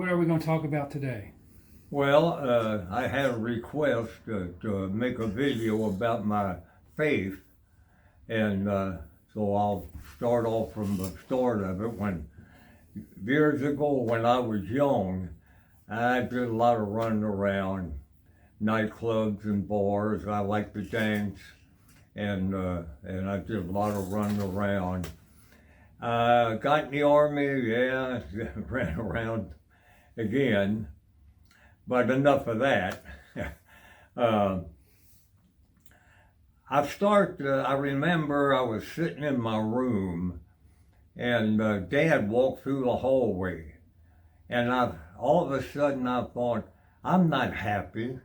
What are we going to talk about today? Well, I had a request to make a video about my faith, and so I'll start off from the start of it. When years ago, when I was young, I did a lot of running around nightclubs and bars. I liked to dance, and I did a lot of running around. Got in the army, yeah, ran around again. But enough of that. uh, I remember I was sitting in my room and Dad walked through the hallway. And all of a sudden I thought, I'm not happy.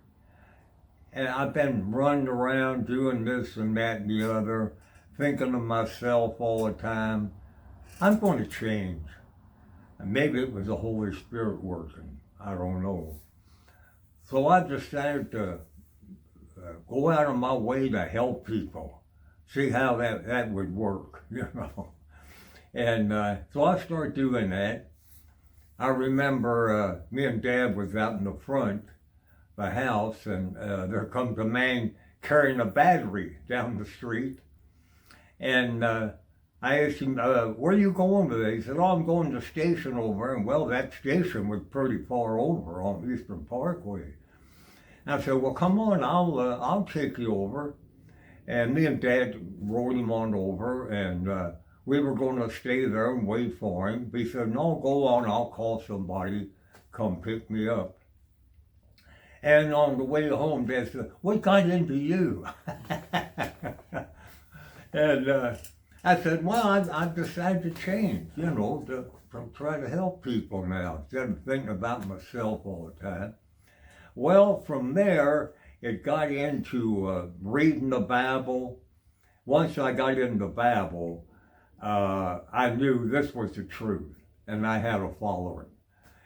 And I've been running around doing this and that and the other, thinking of myself all the time. I'm going to change. And maybe it was the Holy Spirit working. I don't know. So I decided to go out of my way to help people, see how that would work, you know. And so I started doing that. I remember me and Dad was out in the front of the house, and there comes a man carrying a battery down the street. And I asked him, where are you going today? He said, oh, I'm going to the station over. And well, that station was pretty far over on Eastern Parkway. And I said, well, come on, I'll take you over. And me and Dad rode him on over, and we were going to stay there and wait for him. He said, no, go on, I'll call somebody, come pick me up. And on the way home, Dad said, what got into you? And I said, well, I decided to change, you know, to try to help people now, instead of thinking about myself all the time. Well, from there, it got into reading the Bible. Once I got into the Bible, I knew this was the truth, and I had to follow it.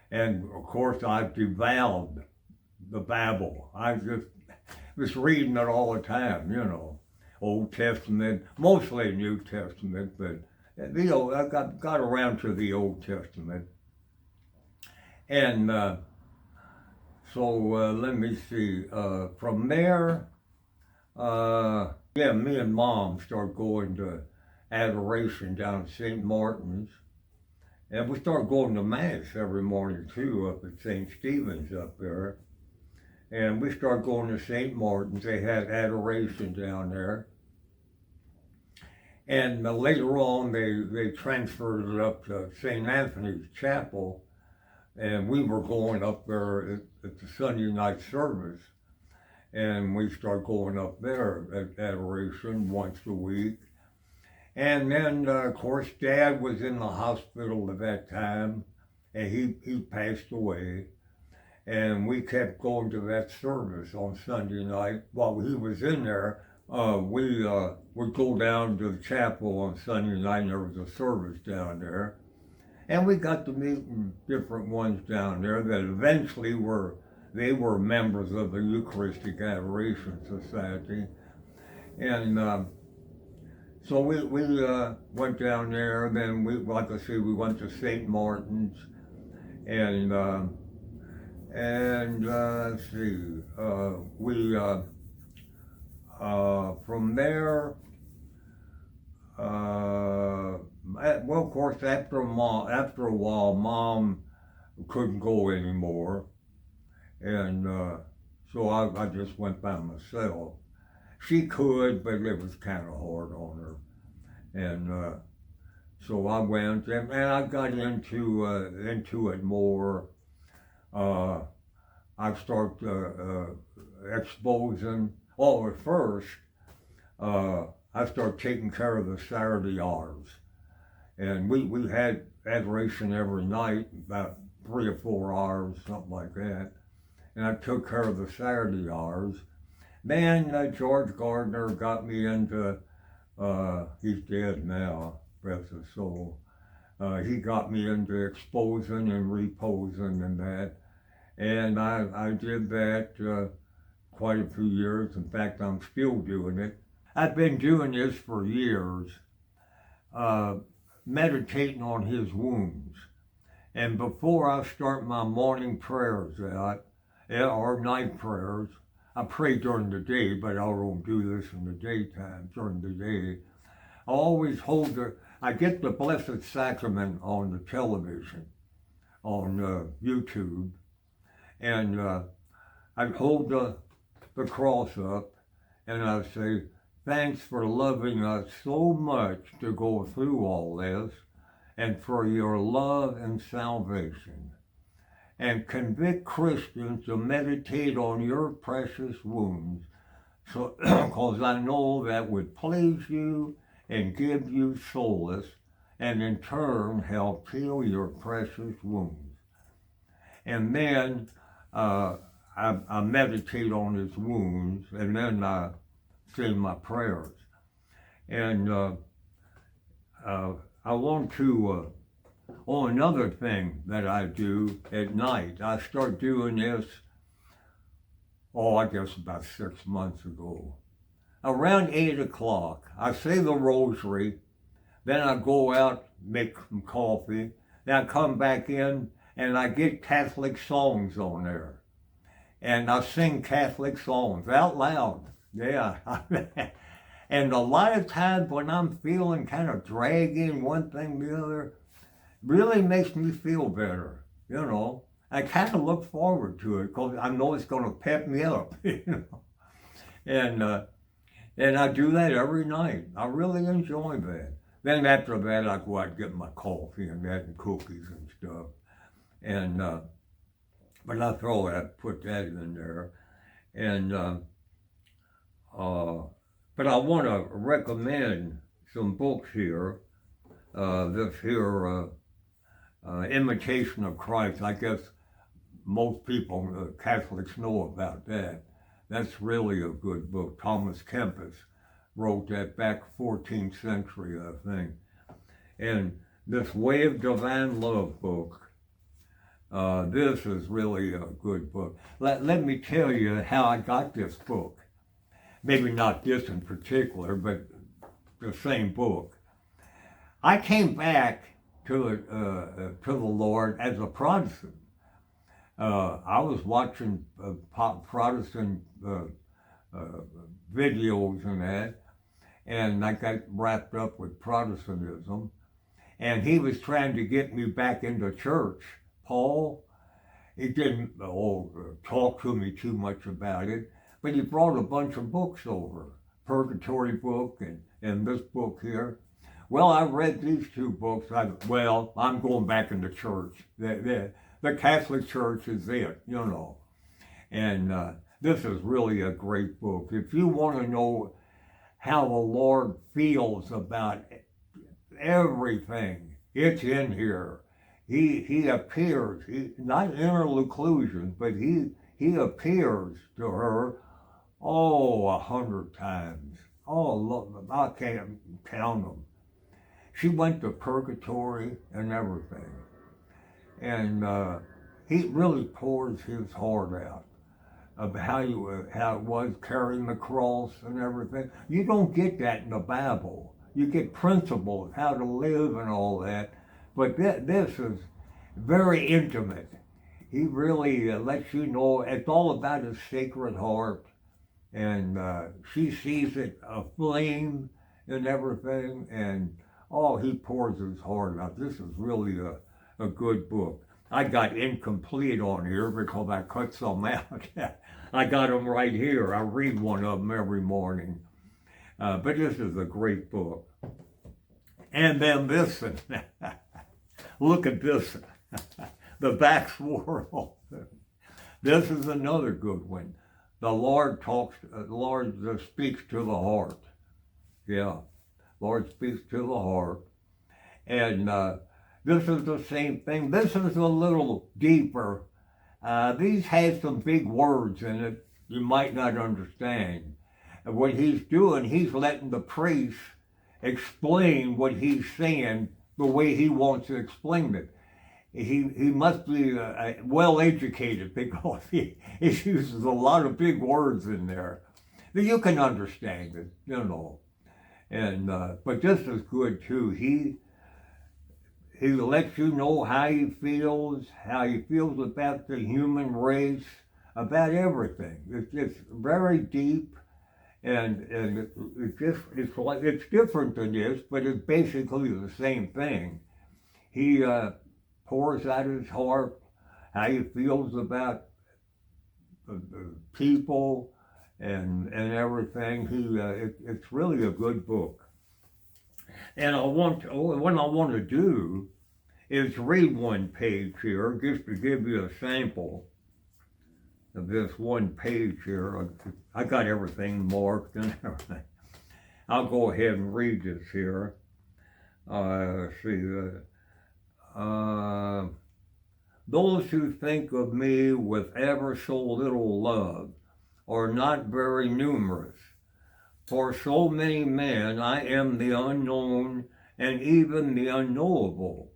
And of course, I devoured the Bible. I just was reading it all the time, you know. Old Testament, mostly New Testament, but I got around to the Old Testament. And so let me see. From there, me and Mom started going to adoration down at St. Martin's. And we started going to Mass every morning too up at St. Stephen's up there. And we started going to St. Martin's. They had adoration down there. And later on, they transferred it up to St. Anthony's Chapel. And we were going up there at the Sunday night service. And we started going up there at adoration once a week. And then, of course, Dad was in the hospital at that time. And he passed away. And we kept going to that service on Sunday night. While he was in there, we would go down to the chapel on Sunday night, and there was a service down there. And we got to meet different ones down there that eventually were members of the Eucharistic Adoration Society. And so we went down there. Then like I say, we went to St. Martin's, and let's see, from there, well, of course, after a while, Mom couldn't go anymore, and so I just went by myself. She could, but it was kind of hard on her, and so I went, and I got into it more. I started exposing. Oh, at first, I started taking care of the Saturday hours. And we had adoration every night, about 3 or 4 hours, something like that. And I took care of the Saturday hours. Then George Gardner got me into, he's dead now, bless his soul. He got me into exposing and reposing and that. And I did that quite a few years. In fact, I'm still doing it. I've been doing this for years, meditating on his wounds. And before I start my morning prayers out, or night prayers, I pray during the day, but I don't do this in the daytime. During the day, I always I get the Blessed Sacrament on the television, on YouTube, and I hold the cross up, and I say, thanks for loving us so much to go through all this, and for your love and salvation. And convict Christians to meditate on your precious wounds, so because I know that would please you and give you solace, and in turn help heal your precious wounds. And then I meditate on his wounds, and then I say my prayers. And I want to, another thing that I do at night, I start doing this, I guess about 6 months ago. Around 8 o'clock, I say the rosary, then I go out, make some coffee, then I come back in, and I get Catholic songs on there. And I sing Catholic songs out loud, yeah. And a lot of times when I'm feeling kind of dragging one thing or the other, really makes me feel better, you know. I kind of look forward to it because I know it's going to pep me up, you know. And I do that every night. I really enjoy that. Then after that, I go out and get my coffee and that and cookies and stuff. And but I put that in there. And but I want to recommend some books here. This here, Imitation of Christ. I guess most people, Catholics, know about that. That's really a good book. Thomas Kempis wrote that back 14th century, I think. And this Way of Divine Love book, this is really a good book. Let me tell you how I got this book. Maybe not this in particular, but the same book. I came back to the Lord as a Protestant. I was watching Protestant videos and that, and I got wrapped up with Protestantism. And he was trying to get me back into church. Paul, he didn't talk to me too much about it, but he brought a bunch of books over, Purgatory book and this book here. Well, I read these two books. I'm going back into church. The Catholic Church is it, you know. And this is really a great book. If you want to know how the Lord feels about everything, it's in here. He appears, not interlocution, but he appears to her, 100 times. Look, I can't count them. She went to purgatory and everything. And he really pours his heart out of how it was carrying the cross and everything. You don't get that in the Bible. You get principles, how to live and all that. But this is very intimate. He really lets you know it's all about his Sacred Heart. And she sees it aflame and everything. And he pours his heart out. This is really a good book. I got incomplete on here because I cut some out. I got them right here. I read one of them every morning. But this is a great book. And then this, look at this, The Vax World. This is another good one. The Lord speaks to the heart. Yeah, Lord speaks to the heart. And this is the same thing. This is a little deeper. These have some big words in it you might not understand. What he's doing, he's letting the priest explain what he's saying the way he wants to explain it. He must be well educated because he uses a lot of big words in there. But you can understand it, you know. And but this is good too. he lets you know how he feels about the human race, about everything. It's very deep, and it's different than this, but it's basically the same thing. He pours out his heart, how he feels about the people and everything. It's really a good book. And what I want to do is read one page here, just to give you a sample of this one page here. I got everything marked and everything. I'll go ahead and read this here. Let's see. Those who think of me with ever so little love are not very numerous. For so many men I am the unknown and even the unknowable.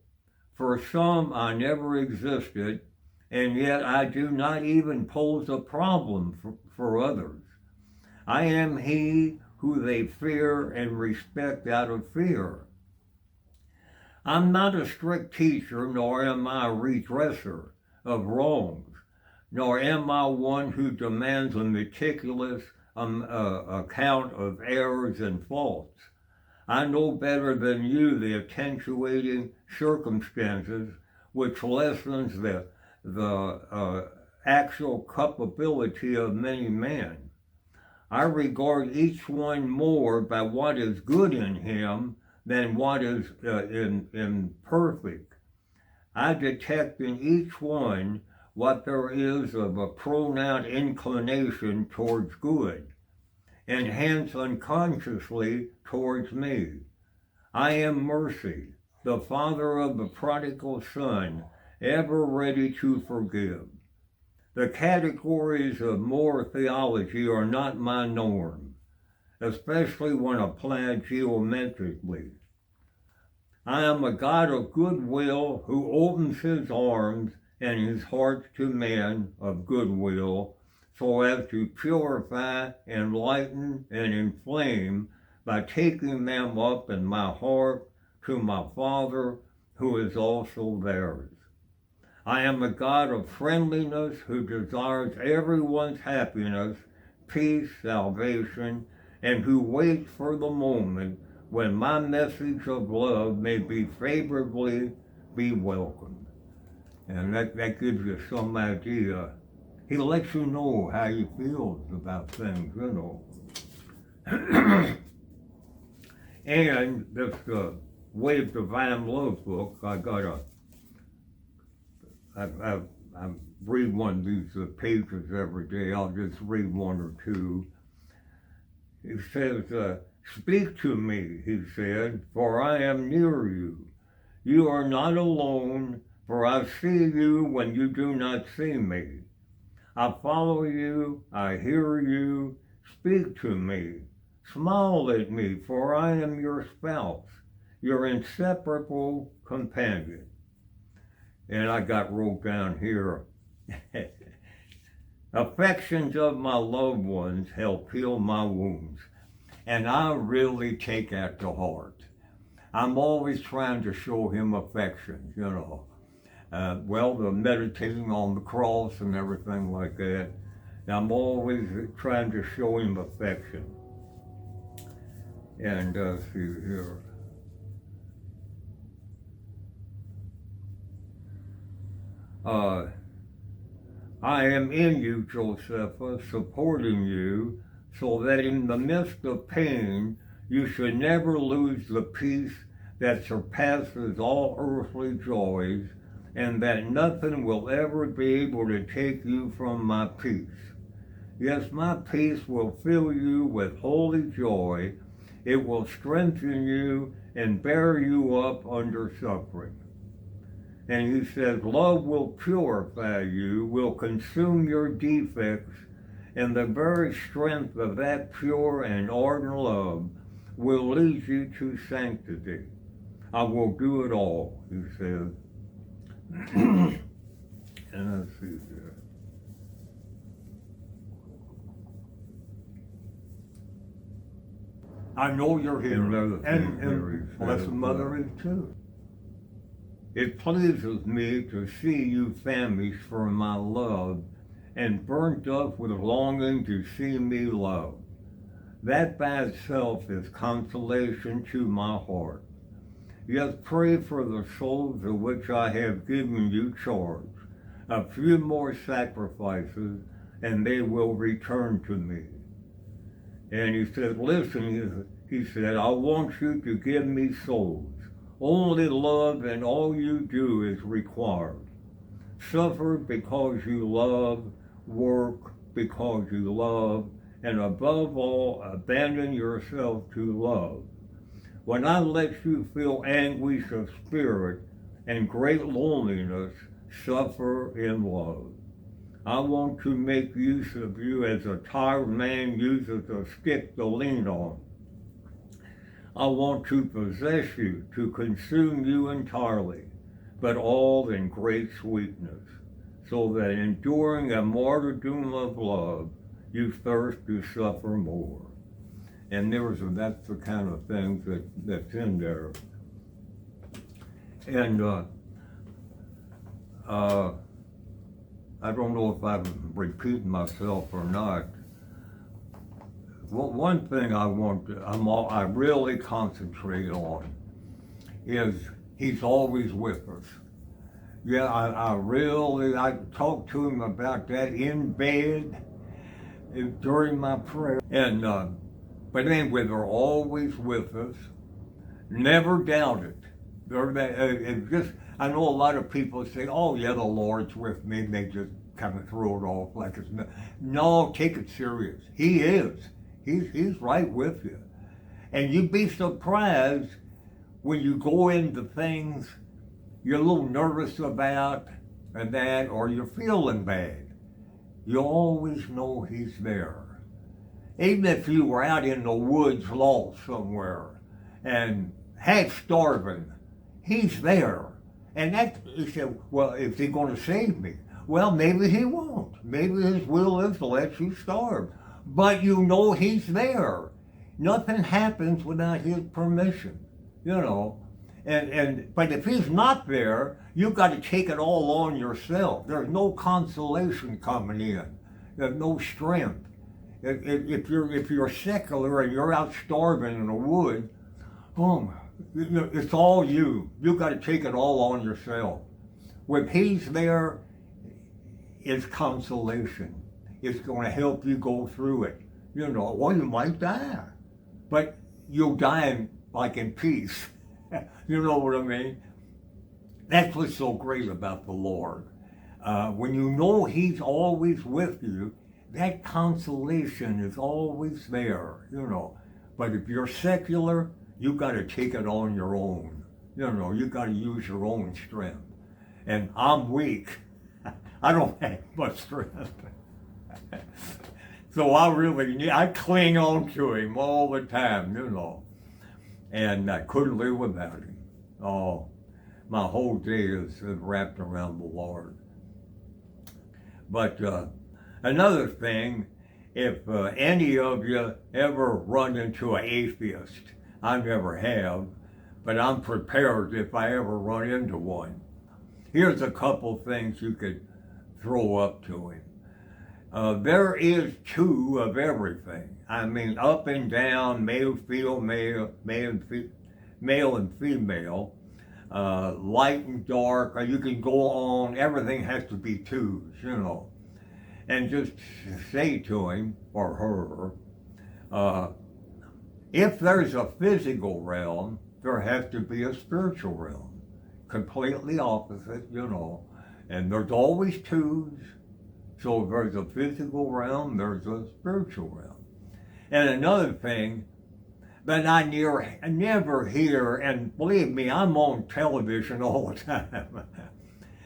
For some I never existed, and yet I do not even pose a problem for others. I am he who they fear and respect out of fear. I'm not a strict teacher, nor am I a redresser of wrongs, nor am I one who demands a meticulous account of errors and faults. I know better than you the attenuating circumstances which lessens the actual culpability of many men. I regard each one more by what is good in him than what is imperfect. I detect in each one what there is of a pronounced inclination towards good, and hence unconsciously towards me. I am mercy, the father of the prodigal son, ever ready to forgive. The categories of moral theology are not my norm, especially when applied geometrically. I am a God of goodwill who opens his arms and his heart to men of goodwill, so as to purify, enlighten, and inflame by taking them up in my heart to my Father, who is also theirs. I am a God of friendliness who desires everyone's happiness, peace, salvation, and who waits for the moment when my message of love may be favorably be welcomed. And that gives you some idea. He lets you know how he feels about things, you know. And this Way of Divine Love book, I read one of these pages every day. I'll just read one or two. He says, speak to me, he said, for I am near you. You are not alone, for I see you when you do not see me. I follow you, I hear you, speak to me. Smile at me, for I am your spouse, your inseparable companion. And I got wrote down here, affections of my loved ones help heal my wounds. And I really take that to heart. I'm always trying to show him affection, you know. The meditating on the cross and everything like that. I'm always trying to show him affection. And see here. I am in you, Josephus, supporting you, so that in the midst of pain, you should never lose the peace that surpasses all earthly joys, and that nothing will ever be able to take you from my peace. Yes, my peace will fill you with holy joy. It will strengthen you and bear you up under suffering. And he says, love will purify you, will consume your defects, and the very strength of that pure and ardent love will lead you to sanctity. I will do it all, he says. And let's see here. I know you're here. And well, that's the mother is too. It pleases me to see you famished for my love and burnt up with longing to see me loved. That by itself is consolation to my heart. Yes, pray for the souls of which I have given you charge. A few more sacrifices, and they will return to me. And he said, listen, he said, I want you to give me souls. Only love and all you do is required. Suffer because you love, work because you love, and above all, abandon yourself to love. When I let you feel anguish of spirit and great loneliness, suffer in love. I want to make use of you as a tired man uses a stick to lean on. I want to possess you, to consume you entirely, but all in great sweetness, so that enduring a martyrdom of love, you thirst to suffer more. And that's the kind of things that's in there. And I don't know if I'm repeating myself or not. Well, one thing I really concentrate on is he's always with us. Yeah, I talk to him about that in bed during my prayer. And but anyway, they're always with us. Never doubt it. I know a lot of people say, "Oh yeah, the Lord's with me," and they just kind of throw it off like it's not. No, take it serious. He is. He's right with you, and you'd be surprised when you go into things you're a little nervous about and that, or you're feeling bad. You always know he's there. Even if you were out in the woods lost somewhere and half starving, he's there. And he said, well, is he going to save me? Well, maybe he won't. Maybe his will is to let you starve. But you know he's there. Nothing happens without his permission, you know. But if he's not there, you've got to take it all on yourself. There's no consolation coming in. There's no strength. If you're secular and you're out starving in the woods, it's all you. You've got to take it all on yourself. When he's there, it's consolation. It's going to help you go through it. You know, well, you might die, but you'll die in peace. You know what I mean? That's what's so great about the Lord. When you know he's always with you, that consolation is always there, you know. But if you're secular, you've got to take it on your own. You know, you've got to use your own strength. And I'm weak. I don't have much strength. So I cling on to him all the time, you know. And I couldn't live without him. Oh, my whole day is wrapped around the Lord. But another thing, if any of you ever run into an atheist, I never have, but I'm prepared if I ever run into one. Here's a couple things you could throw up to him. There is two of everything. I mean, up and down, male, female, male and female, light and dark. You can go on. Everything has to be twos, you know. And just say to him or her, if there's a physical realm, there has to be a spiritual realm. Completely opposite, you know. And there's always twos. So there's a physical realm, there's a spiritual realm. And another thing that I never hear, and believe me, I'm on television all the time.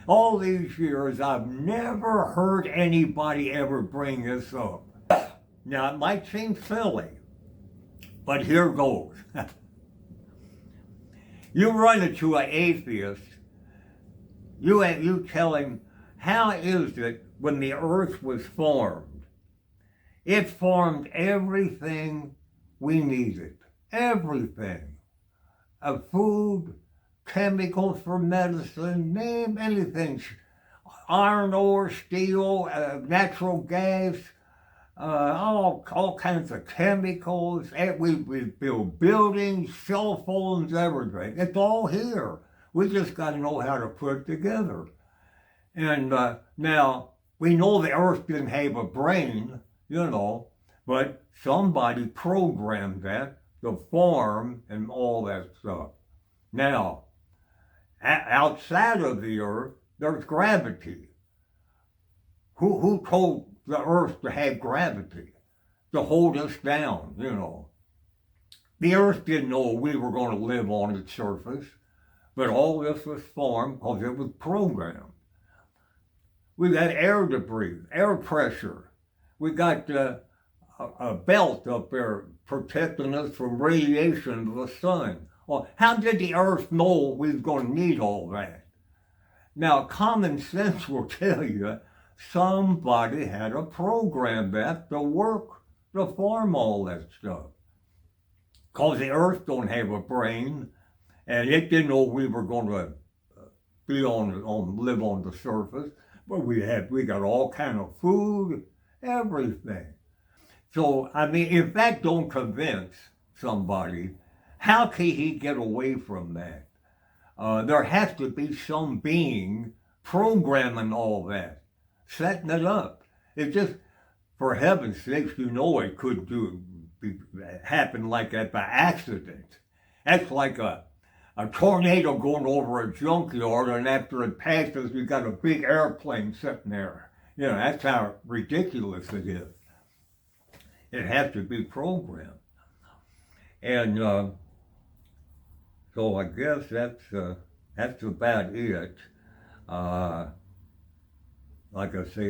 All these years, I've never heard anybody ever bring this up. Now, it might seem silly, but here goes. You run into an atheist, you tell him, how is it when the earth was formed? It formed everything we needed. Everything. Food, chemicals for medicine, name anything. Iron ore, steel, natural gas, all kinds of chemicals. And we build buildings, cell phones, everything. It's all here. We just got to know how to put it together. And now, we know the earth didn't have a brain, but somebody programmed that to form and all that stuff. Now, outside of the earth, there's gravity. Who told the earth to have gravity? To hold us down, The earth didn't know we were going to live on its surface, but all this was formed because it was programmed. We got air to breathe, air pressure. We got a belt up there protecting us from radiation of the sun. Well, how did the earth know we was going to need all that? Now, common sense will tell you somebody had to program that to work, to form all that stuff. Because the earth don't have a brain, and it didn't know we were going to live on the surface. But we got all kind of food, everything. So, if that don't convince somebody, how can he get away from that? There has to be some being programming all that, setting it up. It just, for heaven's sakes, it could happen like that by accident. That's like a tornado going over a junkyard, and after it passes, you got a big airplane sitting there. That's how ridiculous it is. It has to be programmed. And so I guess that's about it. Like I say,